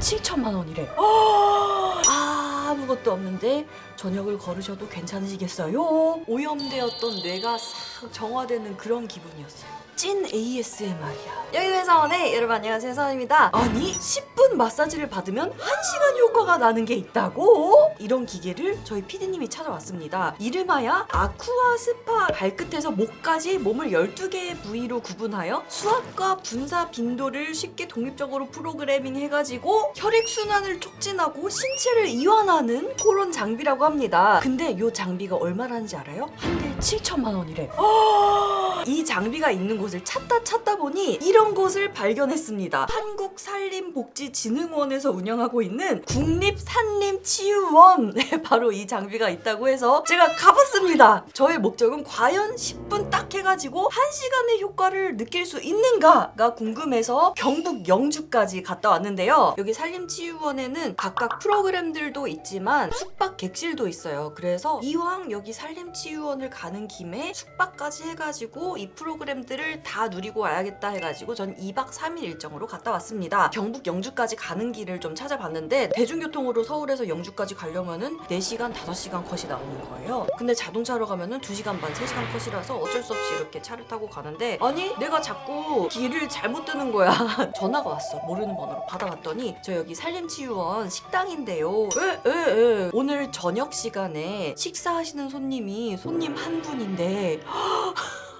7천만 원이래. 아무것도 없는데 저녁을 걸으셔도 괜찮으시겠어요? 오염되었던 뇌가 싹 정화되는 그런 기분이었어요. 찐 ASMR이야. 여기 회사원의 여러분 안녕하세요, 회사원입니다. 아니 10분 마사지를 받으면 1시간 효과가 나는 게 있다고? 이런 기계를 저희 PD님이 찾아왔습니다. 이름하여 아쿠아 스파. 발끝에서 목까지 몸을 12개의 부위로 구분하여 수압과 분사 빈도를 쉽게 독립적으로 프로그래밍 해가지고 혈액순환을 촉진하고 신체를 이완하는 그런 장비라고 합니다. 근데 이 장비가 얼마라는지 알아요? 한 대에 7천만 원이래. 이 장비가 있는 곳을 찾다 보니 이런 곳을 발견했습니다. 한국산림복지진흥원에서 운영하고 있는 국립산림치유원. 네, 바로 이 장비가 있다고 해서 제가 가봤습니다. 저의 목적은 과연 10분 딱 해가지고 1시간의 효과를 느낄 수 있는가가 궁금해서 경북 영주까지 갔다 왔는데요. 여기 산림치유원에는 각각 프로그램들도 있지만 숙박 객실도 있어요. 그래서 이왕 여기 산림치유원을 가는 김에 숙박까지 해가지고 이 프로그램들을 다 누리고 와야겠다 해가지고 전 2박 3일 일정으로 갔다 왔습니다. 경북 영주까지 가는 길을 좀 찾아봤는데 대중교통으로 서울에서 영주까지 가려면은 4시간, 5시간 컷이 나오는 거예요. 근데 자동차로 가면은 2시간 반, 3시간 컷이라서 어쩔 수 없이 이렇게 차를 타고 가는데 아니 내가 자꾸 길을 잘못 뜨는 거야. 전화가 왔어. 모르는 번호로 받아봤더니 저 여기 산림치유원 식당인데요. 오늘 저녁 시간에 식사하시는 손님 한 분인데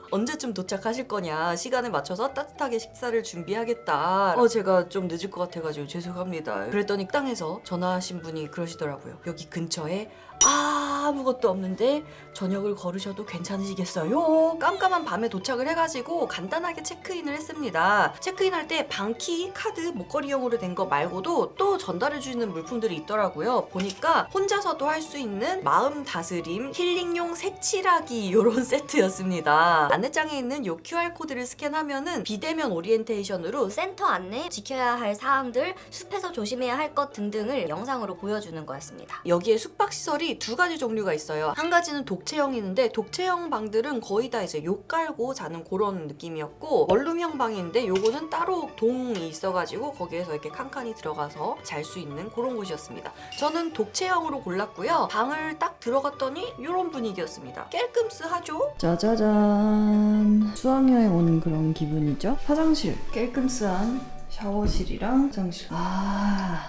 언제쯤 도착하실 거냐, 시간에 맞춰서 따뜻하게 식사를 준비하겠다. 제가 좀 늦을 것 같아가지고 죄송합니다. 그랬더니 식당에서 전화하신 분이 그러시더라고요. 여기 근처에 아무것도 없는데 저녁을 걸으셔도 괜찮으시겠어요? 깜깜한 밤에 도착을 해가지고 간단하게 체크인을 했습니다. 체크인할 때 방키, 카드, 목걸이용으로 된 거 말고도 또 전달해주는 물품들이 있더라고요. 보니까 혼자서도 할 수 있는 마음 다스림, 힐링용 색칠하기 이런 세트였습니다. 안내장에 있는 요 QR코드를 스캔하면은 비대면 오리엔테이션으로 센터 안내, 지켜야 할 사항들, 숲에서 조심해야 할 것 등등을 영상으로 보여주는 거였습니다. 여기에 숙박시설이 2가지 종류가 있어요. 한 가지는 독채형이 있는데 독채형 방들은 거의 다 이제 욕 깔고 자는 그런 느낌이었고, 원룸형 방인데 요거는 따로 동이 있어가지고 거기에서 이렇게 칸칸이 들어가서 잘 수 있는 그런 곳이었습니다. 저는 독채형으로 골랐고요. 방을 딱 들어갔더니 이런 분위기였습니다. 깔끔스하죠? 짜자잔, 수학여행 온 그런 기분이죠? 화장실 깔끔스한 샤워실이랑 화장실.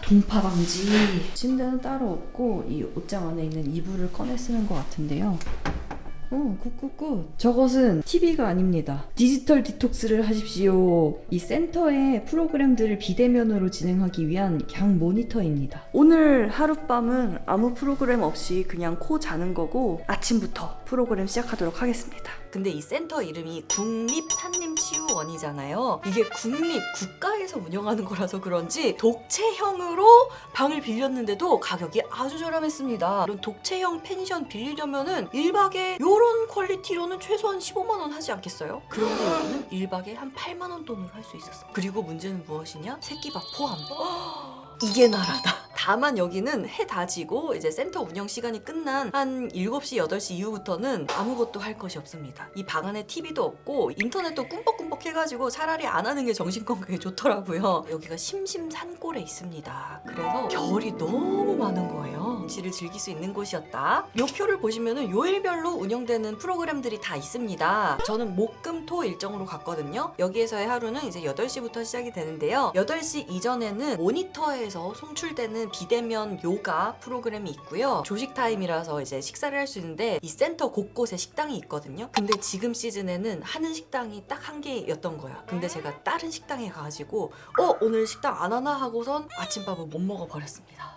동파 방지. 침대는 따로 없고 이 옷장 안에 있는 이불을 꺼내 쓰는 것 같은데요. 굿굿굿. 저것은 TV가 아닙니다. 디지털 디톡스를 하십시오. 이 센터의 프로그램들을 비대면으로 진행하기 위한 양 모니터입니다. 오늘 하룻밤은 아무 프로그램 없이 그냥 코 자는 거고 아침부터 프로그램 시작하도록 하겠습니다. 근데 이 센터 이름이 국립산림치유원이잖아요. 이게 국가에서 운영하는 거라서 그런지 독채형으로 방을 빌렸는데도 가격이 아주 저렴했습니다. 이런 독채형 펜션 빌리려면은 1박에 요런 퀄리티로는 최소한 15만 원 하지 않겠어요? 그런데 여기는 1박에 한 8만 원 돈으로 할 수 있었어. 그리고 문제는 무엇이냐? 새끼밥 포함. 이게 나라다. 다만 여기는 해 다 지고 이제 센터 운영 시간이 끝난 한 7시, 8시 이후부터는 아무것도 할 것이 없습니다. 이 방 안에 TV도 없고 인터넷도 꿈뻑꿈뻑 해가지고 차라리 안 하는 게 정신건강에 좋더라고요. 여기가 심심산골에 있습니다. 그래서 겨울이 너무 많은 거예요. 경치를 즐길 수 있는 곳이었다. 요 표를 보시면은 요일별로 운영되는 프로그램들이 다 있습니다. 저는 목, 금, 토 일정으로 갔거든요. 여기에서의 하루는 이제 8시부터 시작이 되는데요. 8시 이전에는 모니터에서 송출되는 비대면 요가 프로그램이 있고요. 조식 타임이라서 이제 식사를 할 수 있는데 이 센터 곳곳에 식당이 있거든요. 근데 지금 시즌에는 하는 식당이 딱 한 개였던 거야. 근데 제가 다른 식당에 가가지고 오늘 식당 안 하나 하고선 아침밥을 못 먹어버렸습니다.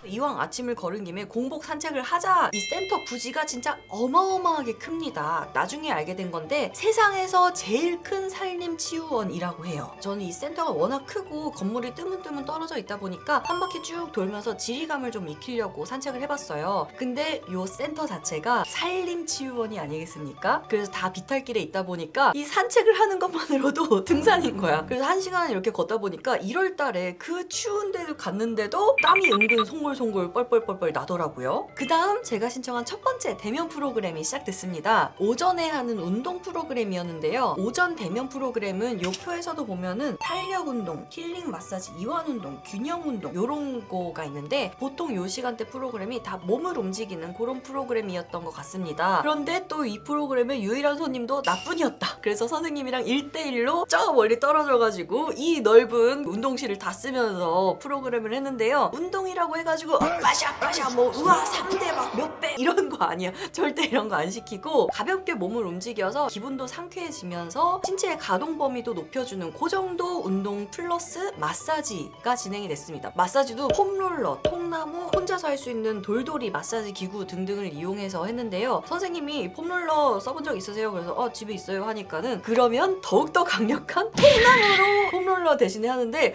이왕 아침을 걸은 김에 공복 산책을 하자. 이 센터 부지가 진짜 어마어마하게 큽니다. 나중에 알게 된 건데 세상에서 제일 큰 산림치유원이라고 해요. 저는 이 센터가 워낙 크고 건물이 뜨문뜨문 떨어져 있다 보니까 한 바퀴 쭉 돌면서 지리감을 좀 익히려고 산책을 해봤어요. 근데 이 센터 자체가 산림치유원이 아니겠습니까? 그래서 다 비탈길에 있다 보니까 이 산책을 하는 것만으로도 등산인 거야. 그래서 1시간 이렇게 걷다 보니까 1월 달에 그 추운 데를 갔는데도 땀이 은근 송골 송골송골 뻘뻘뻘뻘 나더라고요. 그 다음 제가 신청한 첫 번째 대면 프로그램이 시작됐습니다. 오전에 하는 운동 프로그램이었는데요. 오전 대면 프로그램은 요 표에서도 보면은 탄력 운동, 힐링 마사지, 이완 운동, 균형 운동 요런 거가 있는데 보통 요 시간대 프로그램이 다 몸을 움직이는 그런 프로그램이었던 것 같습니다. 그런데 또 이 프로그램의 유일한 손님도 나뿐이었다. 그래서 선생님이랑 1대1로 저 멀리 떨어져가지고 이 넓은 운동실을 다 쓰면서 프로그램을 했는데요. 운동이라고 해가지고 빠샤빠샤 뭐 우와 3대 막 몇 배 이런 거 아니야. 절대 이런 거 안 시키고 가볍게 몸을 움직여서 기분도 상쾌해지면서 신체의 가동 범위도 높여주는 그 정도 운동 플러스 마사지가 진행이 됐습니다. 마사지도 폼롤러, 통나무, 혼자서 할 수 있는 돌돌이 마사지 기구 등등을 이용해서 했는데요. 선생님이 폼롤러 써본 적 있으세요? 그래서 집에 있어요 하니까는 그러면 더욱더 강력한 통나무로 폼롤러 대신에 하는데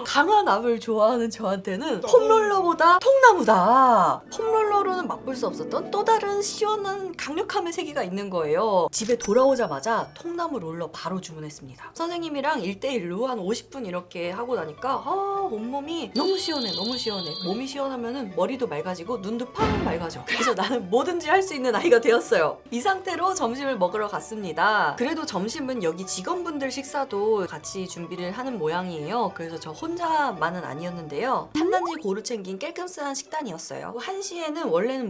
강한 압을 좋아하는 저한테는 폼롤러보다 통나무다. 폼롤러로는 맛볼 수 없었던 또 다른 시원한 강력함의 세계가 있는 거예요. 집에 돌아오자마자 통나무 롤러 바로 주문했습니다. 선생님이랑 1대1로 한 50분 이렇게 하고 나니까 온몸이 너무 시원해 너무 시원해. 몸이 시원하면은 머리도 맑아지고 눈도 팍 맑아져. 그래서 나는 뭐든지 할 수 있는 아이가 되었어요. 이 상태로 점심을 먹으러 갔습니다. 그래도 점심은 여기 직원분들 식사도 같이 준비를 하는 모양이에요. 그래서 저 혼자만은 아니었는데요. 탐단지 고루 챙긴 깔끔스한 식단이었어요. 1시에는 원래는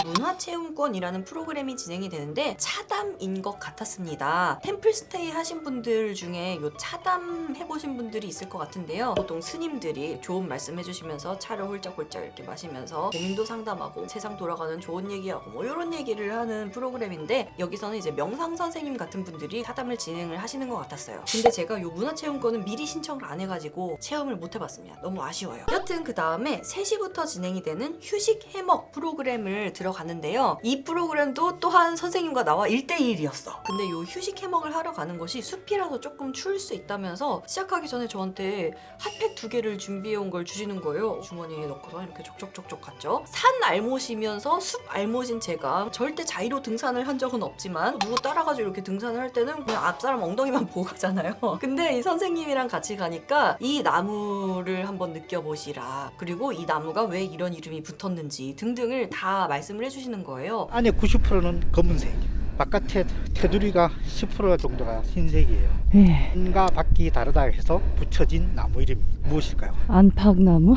문화체험권이라는 프로그램이 진행이 되는데 차담인 것 같았습니다. 템플스테이 하신 분들 중에 요 차담 해보신 분들이 있을 것 같은데요. 보통 스님들이 좋은 말씀 해주시면서 차를 홀짝홀짝 이렇게 마시면서 고민도 상담하고 세상 돌아가는 좋은 얘기하고 뭐 이런 얘기를 하는 프로그램인데 여기서는 이제 명상 선생님 같은 분들이 차담을 진행을 하시는 것 같았어요. 근데 제가 요 문화체험권은 미리 신청을 안 해가지고 체험을 못 해봤습니다. 너무 아쉬워요. 여튼 그 다음에 3시부터 진행이 되는 휴식 해먹 프로그램을 들어갔는데요. 이 프로그램도 또한 선생님과 나와 1대1이었어. 근데 요 휴식 해먹을 하러 가는 것이 숲이라서 조금 추울 수 있다면서 시작하기 전에 저한테 핫팩 2개를 준비해온 걸 주시는 거예요. 주머니에 넣고서 이렇게 족족족족 갔죠. 산 알못이면서 숲 알못인 제가 절대 자의로 등산을 한 적은 없지만 누구 따라가지고 이렇게 등산을 할 때는 그냥 앞사람 엉덩이만 보고 가잖아요. 근데 이 선생님이랑 같이 가니까 이 나무를 한번 느껴보시라. 그리고 이 나무가 왜 이런 이름이 붙었는지 등등을 다 말씀을 해주시는 거예요. 안에 90%는 검은색, 바깥에 테두리가 10% 정도가 흰색이에요. 예. 안과 밖이 다르다 해서 붙여진 나무 이름이 무엇일까요? 안팎나무?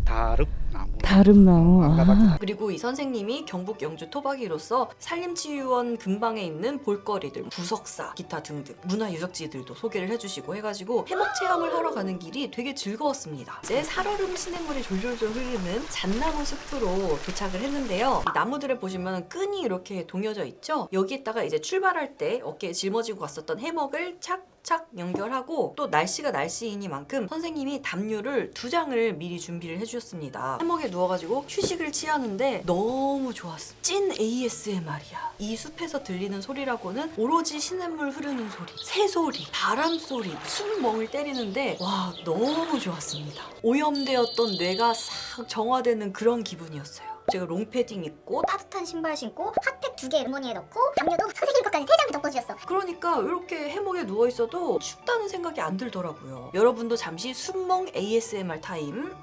다릅나무. 다름나무. 안과 밖이 그리고 이 선생님이 경북 영주 토박이로서 산림치유원 근방에 있는 볼거리들, 부석사, 기타 등등 문화유적지들도 소개를 해주시고 해가지고 해먹 체험을 하러 가는 길이 되게 즐거웠습니다. 이제 살얼음 시냇물이 졸졸졸 흐르는 잣나무 숲으로 도착을 했는데요. 이 나무들을 보시면 끈이 이렇게 동여져 있죠. 여기에다가 이제 출발할 때 어깨에 짊어지고 갔었던 해먹을 착착 연결하고 또 날씨가 날씨이니만큼 선생님이 담요를 2장을 미리 준비를 해주셨습니다. 해먹에 누워가지고 휴식을 취하는데 너무 좋았어. 찐 ASMR이야. 이 숲에서 들리는 소리라고는 오로지 시냇물 흐르는 소리, 새소리, 바람소리, 숨멍을 때리는데 와 너무 좋았습니다. 오염되었던 뇌가 싹 정화되는 그런 기분이었어요. 제가 롱패딩 입고 따뜻한 신발 신고 핫팩 2개 주머니에 넣고 담요도 선생님 것까지 3장 덮어주셨어. 그러니까 이렇게 해먹에 누워있어도 춥다는 생각이 안 들더라고요. 여러분도 잠시 숨멍 ASMR 타임.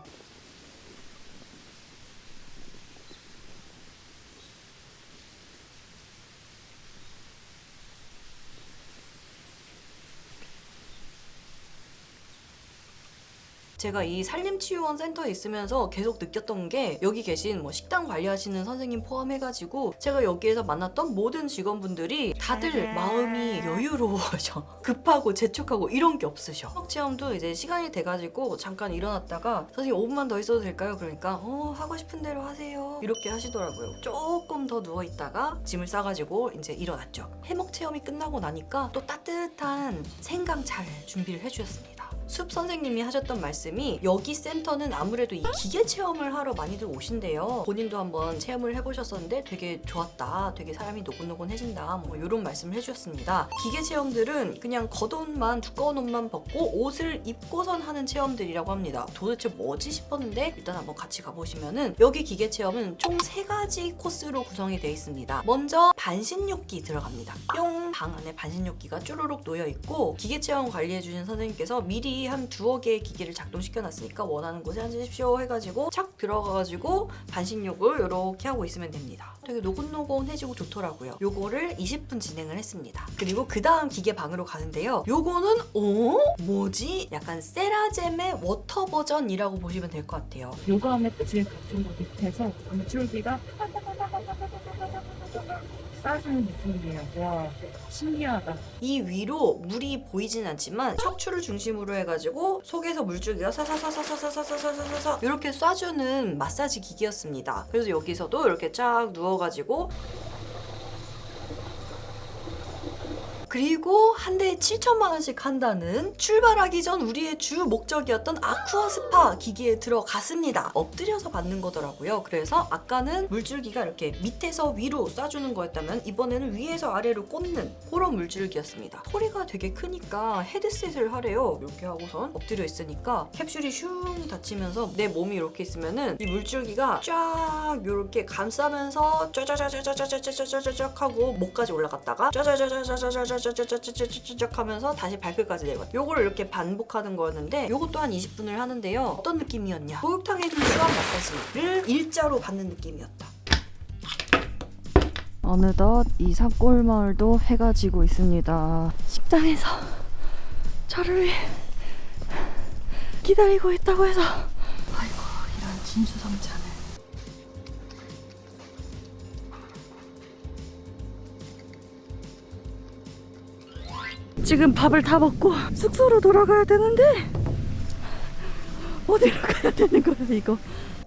제가 이 산림치유원 센터에 있으면서 계속 느꼈던 게 여기 계신 뭐 식당 관리하시는 선생님 포함해가지고 제가 여기에서 만났던 모든 직원분들이 다들 마음이 여유로워져. 급하고 재촉하고 이런 게 없으셔. 해먹 체험도 이제 시간이 돼가지고 잠깐 일어났다가 선생님 5분만 더 있어도 될까요? 그러니까 하고 싶은 대로 하세요. 이렇게 하시더라고요. 조금 더 누워있다가 짐을 싸가지고 이제 일어났죠. 해먹 체험이 끝나고 나니까 또 따뜻한 생강차를 준비를 해주셨습니다. 숲 선생님이 하셨던 말씀이 여기 센터는 아무래도 이 기계 체험을 하러 많이들 오신대요. 본인도 한번 체험을 해보셨었는데 되게 좋았다. 되게 사람이 노곤노곤해진다. 뭐 이런 말씀을 해주셨습니다. 기계 체험들은 그냥 겉옷만 두꺼운 옷만 벗고 옷을 입고선 하는 체험들이라고 합니다. 도대체 뭐지 싶었는데 일단 한번 같이 가보시면은 여기 기계 체험은 총 3가지 코스로 구성이 되어 있습니다. 먼저 반신욕기 들어갑니다. 뿅! 방 안에 반신욕기가 쭈루룩 놓여있고 기계 체험 관리해주신 선생님께서 미리 미리 한 2개 기계를 작동시켜놨으니까 원하는 곳에 앉으십시오 해가지고 착 들어가가지고 반신욕을 이렇게 하고 있으면 됩니다. 되게 노곤노곤해지고 좋더라고요. 요거를 20분 진행을 했습니다. 그리고 그 다음 기계 방으로 가는데요. 요거는 뭐지? 약간 세라젬의 워터 버전이라고 보시면 될 것 같아요. 요가 매트 같은 거 밑에서 물줄기가 싸주는 느낌이에요. 와, 신기하다. 이 위로 물이 보이진 않지만 척추를 중심으로 해가지고 속에서 물줄기가 사사사사사사사사사사 이렇게 쏴주는 마사지 기계였습니다. 그래서 여기서도 이렇게 쫙 누워가지고 그리고 한 대에 7천만 원씩 한다는 출발하기 전 우리의 주 목적이었던 아쿠아 스파 기계에 들어갔습니다. 엎드려서 받는 거더라고요. 그래서 아까는 물줄기가 이렇게 밑에서 위로 쏴주는 거였다면 이번에는 위에서 아래로 꽂는 그런 물줄기였습니다. 소리가 되게 크니까 헤드셋을 하래요. 이렇게 하고선 엎드려 있으니까 캡슐이 슝 닫히면서 내 몸이 이렇게 있으면은 이 물줄기가 쫙 이렇게 감싸면서 쫙쫙쫙쫙쫙쫙쫙쫙 하고 목까지 올라갔다가 쫙쫙쫙쫙쫙쫙 하면서 다시 발끝까지 내려가. 요거를 이렇게 반복하는 거였는데 요것도 한 20분을 하는데요. 어떤 느낌이었냐? 목욕탕에 있는 수압 마사지를 일자로 받는 느낌이었다. 어느덧 이 삽골마을도 해가 지고 있습니다. 식당에서 저를 위해 기다리고 있다고 해서 아이고 이런 진수성찬을. 지금 밥을 다 먹고 숙소로 돌아가야 되는데 어디로 가야 되는 거야 이거?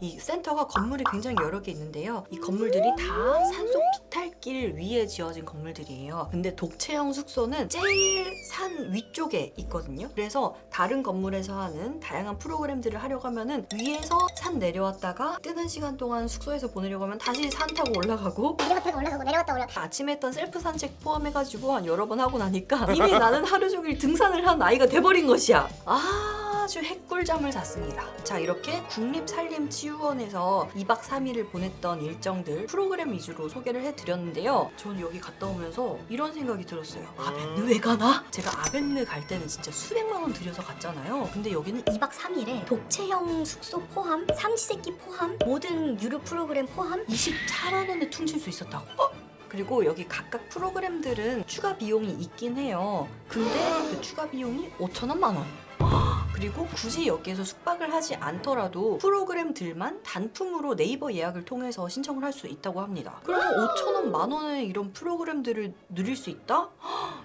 이 센터가 건물이 굉장히 여러 개 있는데요. 이 건물들이 다 산속 피탈길 위에 지어진 건물들이에요. 근데 독채형 숙소는 제일 산 위쪽에 있거든요. 그래서 다른 건물에서 하는 다양한 프로그램들을 하려고 하면은 위에서 산 내려왔다가 뜨는 시간 동안 숙소에서 보내려고 하면 다시 산 타고 올라가고 내려갔다가 올라가고 내려갔다 올라가. 아침에 했던 셀프 산책 포함해가지고 한 여러 번 하고 나니까 이미 나는 하루 종일 등산을 한 아이가 돼버린 것이야. 아주 핵꿀잠을 잤습니다. 자, 이렇게 국립산림치유원에서 2박 3일을 보냈던 일정들 프로그램 위주로 소개를 해드렸는데요. 저는 여기 갔다 오면서 이런 생각이 들었어요. 아벤느 왜 가나? 제가 아벤느 갈 때는 진짜 수백만 원 들여서 갔잖아요. 근데 여기는 2박 3일에 독채형 숙소 포함, 삼시세끼 포함, 모든 유료 프로그램 포함 24만 원에 퉁칠 수 있었다고. 그리고 여기 각각 프로그램들은 추가 비용이 있긴 해요. 근데 그 추가 비용이 5,000원, 10,000원. 그리고 굳이 여기에서 숙박을 하지 않더라도 프로그램들만 단품으로 네이버 예약을 통해서 신청을 할 수 있다고 합니다. 그러면 5,000원, 10,000원에 이런 프로그램들을 누릴 수 있다?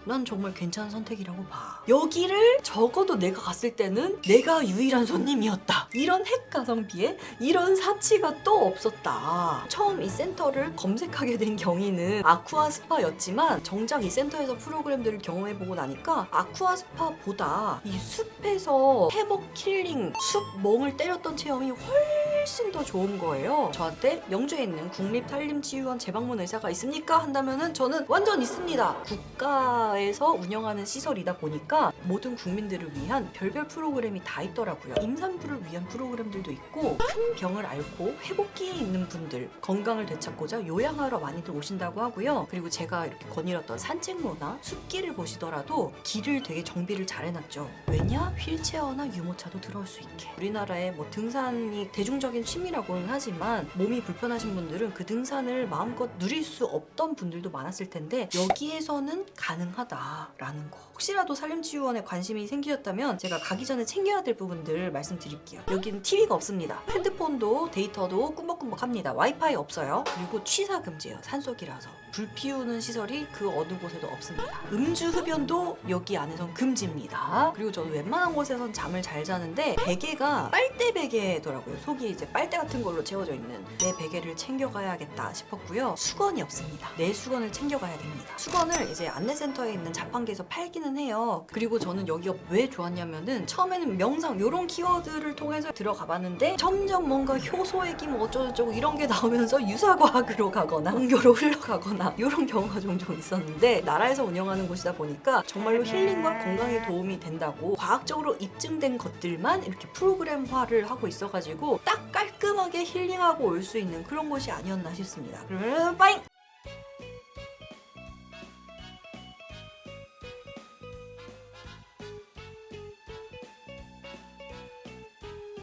난 정말 괜찮은 선택이라고 봐. 여기를 적어도 내가 갔을 때는 내가 유일한 손님이었다. 이런 핵 가성비에 이런 사치가 또 없었다. 처음 이 센터를 검색하게 된 경위는 아쿠아 스파였지만 정작 이 센터에서 프로그램들을 경험해보고 나니까 아쿠아 스파보다 이 숲에서 회복 힐링, 숲 멍을 때렸던 체험이 훨씬 더 좋은 거예요. 저한테 영주에 있는 국립산림치유원 재방문 의사가 있습니까? 한다면은 저는 완전 있습니다. 국가에서 운영하는 시설이다 보니까 모든 국민들을 위한 별별 프로그램이 다 있더라고요. 임산부를 위한 프로그램들도 있고 큰 병을 앓고 회복기에 있는 분들 건강을 되찾고자 요양하러 많이들 오신다고 하고요. 그리고 제가 이렇게 거닐었던 산책로나 숲길을 보시더라도 길을 되게 정비를 잘 해놨죠. 왜냐? 휠체어나 유모차도 들어올 수 있게. 우리나라에 뭐 등산이 대중적인 취미라고는 하지만 몸이 불편하신 분들은 그 등산을 마음껏 누릴 수 없던 분들도 많았을 텐데 여기에서는 가능하다라는 거. 혹시라도 산림치유원에 관심이 생기셨다면 제가 가기 전에 챙겨야 될 부분들 말씀드릴게요. 여기는 TV가 없습니다. 핸드폰도 데이터도 꾸벅꾸벅합니다. 와이파이 없어요. 그리고 취사 금지예요. 산속이라서. 불 피우는 시설이 그 어느 곳에도 없습니다. 음주 흡연도 여기 안에선 금지입니다. 그리고 저는 웬만한 곳에선 잠을 잘 자는데 베개가 빨대 베개더라고요. 속이 이제 빨대 같은 걸로 채워져 있는 내 베개를 챙겨가야겠다 싶었고요. 수건이 없습니다. 내 수건을 챙겨가야 됩니다. 수건을 이제 안내센터에 있는 자판기에서 팔기는 해요. 그리고 저는 여기가 왜 좋았냐면은 처음에는 명상 이런 키워드를 통해서 들어가 봤는데 점점 뭔가 효소액이 뭐 어쩌고저쩌고 이런 게 나오면서 유사과학으로 가거나 종교로 흘러가거나 이런 경우가 종종 있었는데 나라에서 운영하는 곳이다 보니까 정말로 힐링과 건강에 도움이 된다고 과학적으로 입증된 것들만 이렇게 프로그램화를 하고 있어가지고 딱 깔끔하게 힐링하고 올 수 있는 그런 곳이 아니었나 싶습니다. 그러면 빠잉!